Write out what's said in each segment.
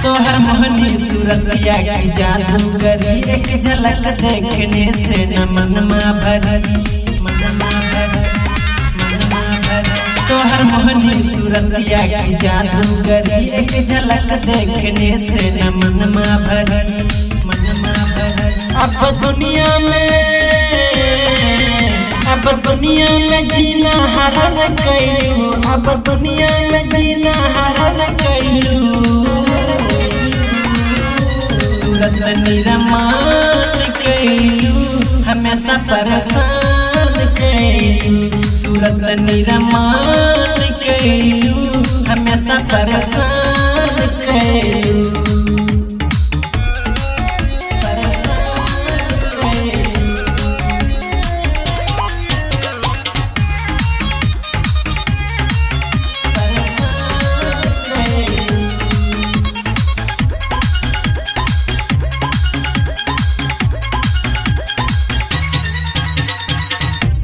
तोहर मोहनी सूरतिया की जादूगरी एक झलक देखने से न मनमा भरी तोहर मोहनी सूरतिया की जादूगरी एक झलक देखने से न मनमा भरी अब दुनिया में जीना हरण कैलू अब दुनिया में जीना हरण कैलू सूरत निरमान कैलू हमेशा परेशान कैलू सूरत निरमान कैलू हमेशा परेशान कैलू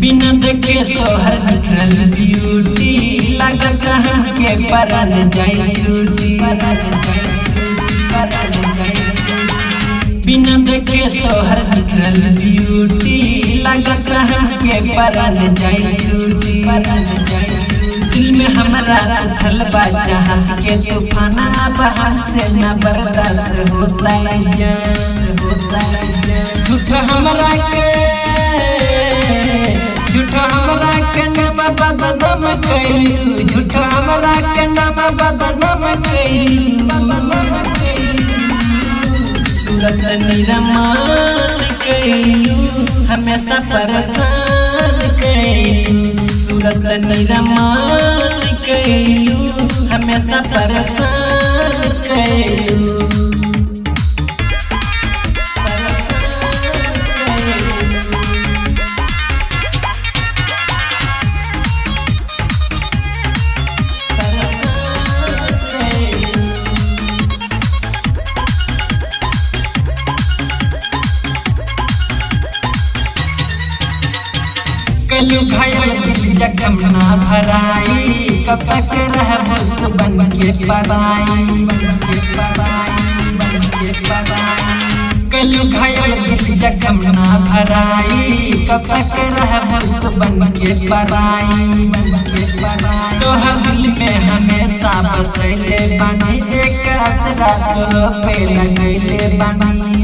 बिना देखे तोहर निखरल ब्यूटी लगत हमके परन जाई छूटी बिना देखे तोहर निखरल ब्यूटी लगत हमके परन जाई छूटी दिल में हमरा उठल बा चाहत के तूफाना बहाव से न बर्दाश्त होता झूठा हमरा के नाम बदनाम कैलू झूठा हमरा के नाम बदनाम कैलू सूरत निरमान कैलू हमेशा परेशान कैलू सूरत निरमान कैलू हमेशा परेशान कैलू कलू घायल दिल जखम ना भराई कब तक रह भक्त बन के पराई कलू घायल दिल जखम ना भराई कब तक रह भक्त बन के पराई तोहर दिल में हमेशा बसैले बानी एक असरा तो पे लगैले बानी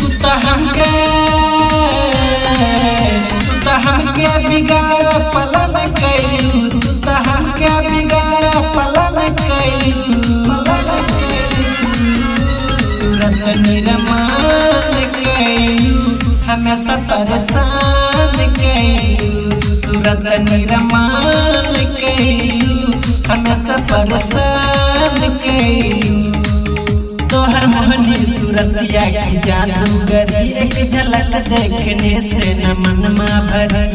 तू तो हमके बिगाड़ पलन कैलू तू तो हमके बिगाड़ पलन कैलू सूरत निरमान कैलू हमेशा परेशान कैलू सूरत निरमान कैलू हमेशा परेशान कैलू तोहर मोहनी सूरतिया की जादूगरी एक झलक देखने से न मनमा भरी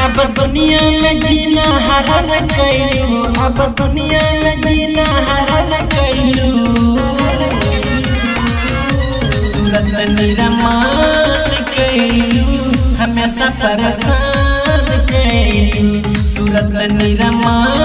अब दुनिया में जीना हरण कैलू अब दुनिया में जीना हरण कैलू सूरत निरमान कैलू हमेशा परेशान कैलू सूरत निरमान